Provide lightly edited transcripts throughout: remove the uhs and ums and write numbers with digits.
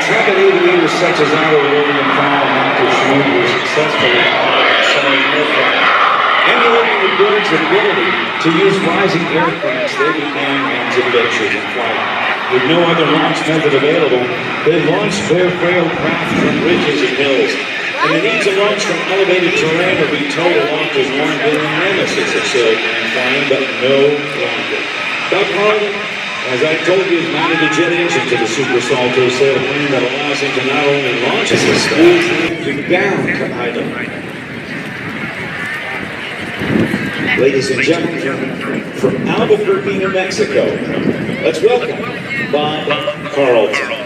Intrepid aviators such as Aerobatic Display were successfully selling aircraft. Emulating the bird's ability to use rising aircrafts, they began one's adventures in flight. With no other launch method available, they launched their frail craft from ridges and hills. And the need to launch from elevated terrain or be towed aloft has long been the nemesis of sailplane flying, but no longer. Bob Carlton, as I told you, has mounted a jet engine to the Super Salto sailplane that allows him to not only launch his escape, but down to idle. Ladies and gentlemen, from Albuquerque, New Mexico, let's welcome Bob Carlton.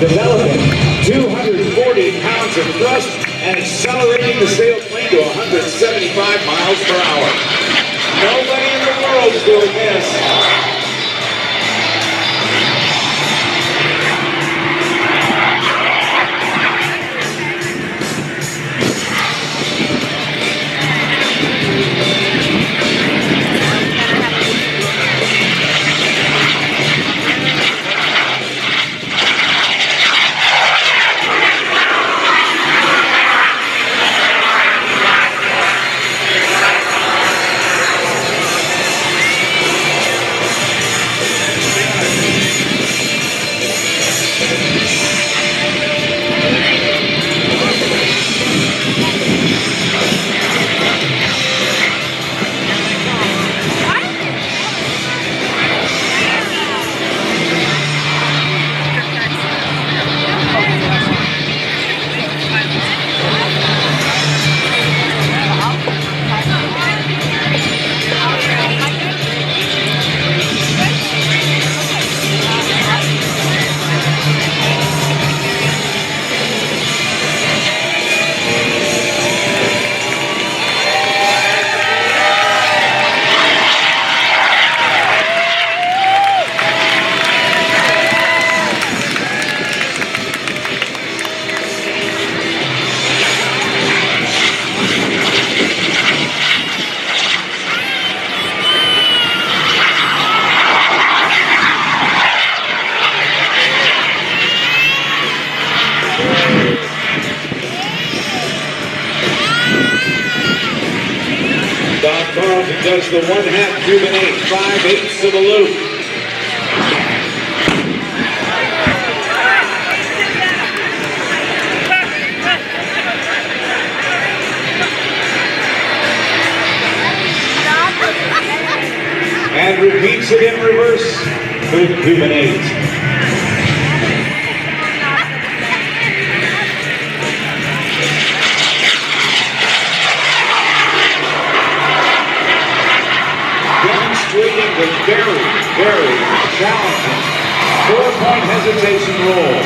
developing 240 pounds of thrust and accelerating the sailplane to 175 miles per hour. Nobody in the world is doing this. does the 1/2 Cuban 8, 5/8 to the loop. And repeats it in reverse for the Cuban 8. Demonstrating the very, very challenging 4-point hesitation roll.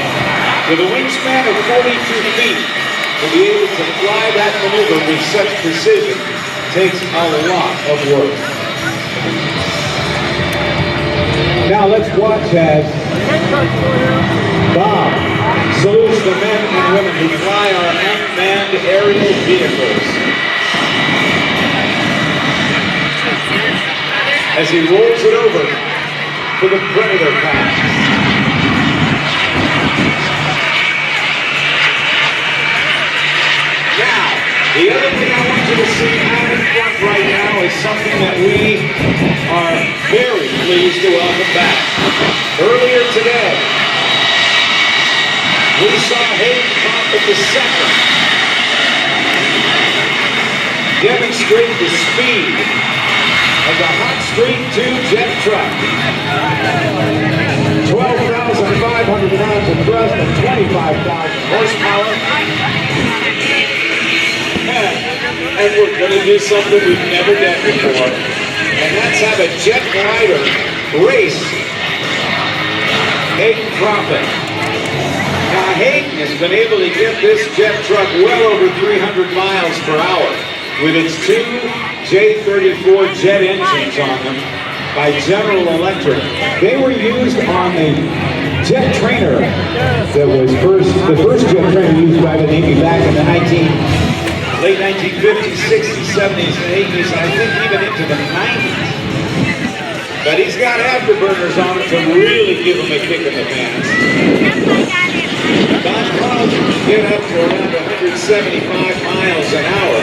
With a wingspan of 42 feet, to be able to fly that maneuver with such precision takes a lot of work. Now let's watch as Bob salutes the men and women who fly our unmanned aerial vehicles as he rolls it over for the Predator pass. Now, the other thing I want you to see out in front right now is something that we are very pleased to welcome back. Earlier today, we saw Hayden Proffitt II demonstrate the speed of the Hot Streak 2 jet truck. 12,500 pounds of thrust and 25,000 horsepower. And we're going to do something we've never done before. And that's have a jet glider race Hayden Proffitt. Now Hayden has been able to get this jet truck well over 300 miles per hour with its 2 J34 jet engines on them by General Electric. They were used on the jet trainer that was the first jet trainer used by the Navy back in the late 1950s, 60s, 70s, and 80s, and I think even into the 90s. But he's got afterburners on it to really give him a kick in the pants. Bob Carlton can get up to around 175 miles an hour.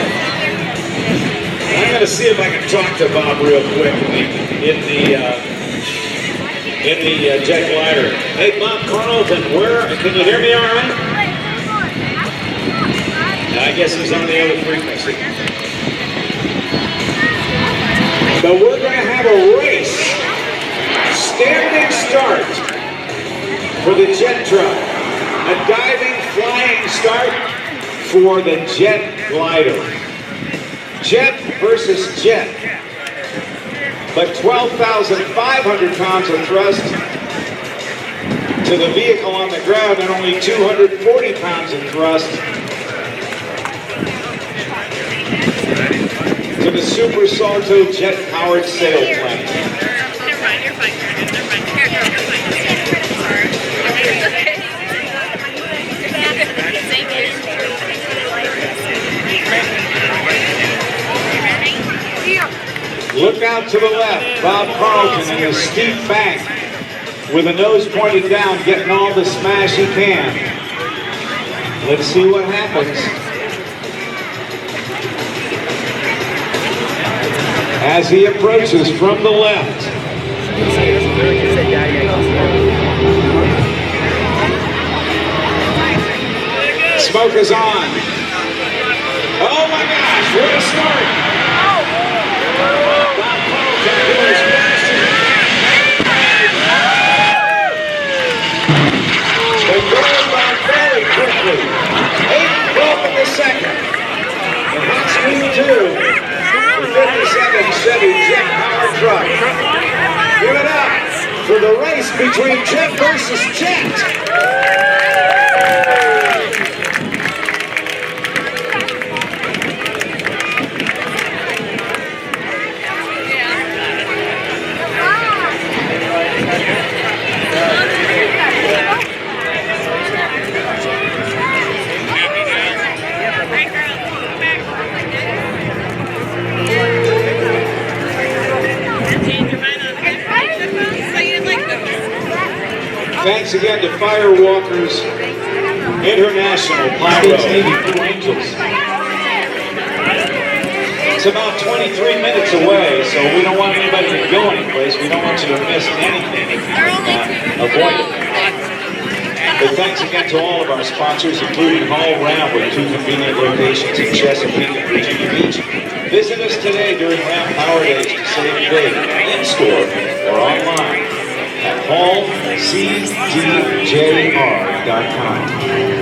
I'm going to see if I can talk to Bob real quick in the jet glider. Hey, Bob Carlton, can you hear me all right? I guess he's on the other frequency. But we're going to have a race, standing start for the jet truck. A diving, flying start for the jet glider. Jet versus jet. But 12,500 pounds of thrust to the vehicle on the ground and only 240 pounds of thrust to the Super Salto jet-powered sailplane. You're fine. Look out to the left, Bob Carlton in the steep bank with a nose pointed down, getting all the smash he can. Let's see what happens. As he approaches from the left. Smoke is on. Oh my gosh, what a start. Bob Carlton doing his best. They going by very quickly. Hayden Proffitt II. The Hot Streak 2. 57 Chevy jet-powered truck. Give it up for the race between jet versus jet. Thanks again to Firewalkers International Pilots Navy Blue Angels. It's about 23 minutes away, so we don't want anybody to go anyplace. We don't want you to miss anything if you can avoid it. But thanks again to all of our sponsors, including Hall Ram with 2 convenient locations in Chesapeake and Virginia Beach. Visit us today during Ram Power Days to save big, in-store or online at hallcdjr.com.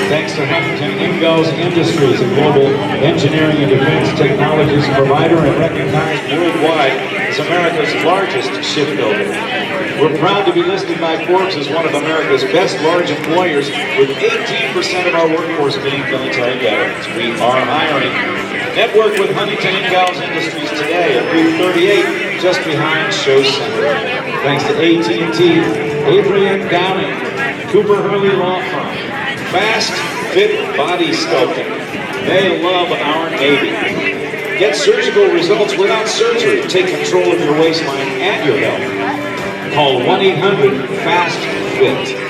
Thanks to Huntington Ingalls Industries, a global engineering and defense technologies provider and recognized worldwide as America's largest shipbuilder. We're proud to be listed by Forbes as one of America's best large employers, with 18% of our workforce being military veterans. We are hiring. Network with Huntington Ingalls Industries today at booth 38, just behind Show Center. Thanks to AT&T, Adrian Downing, Cooper Hurley Law Firm, Fast Fit Body Sculpting. They love our Navy. Get surgical results without surgery. Take control of your waistline and your health. Call 1-800-FAST-FIT.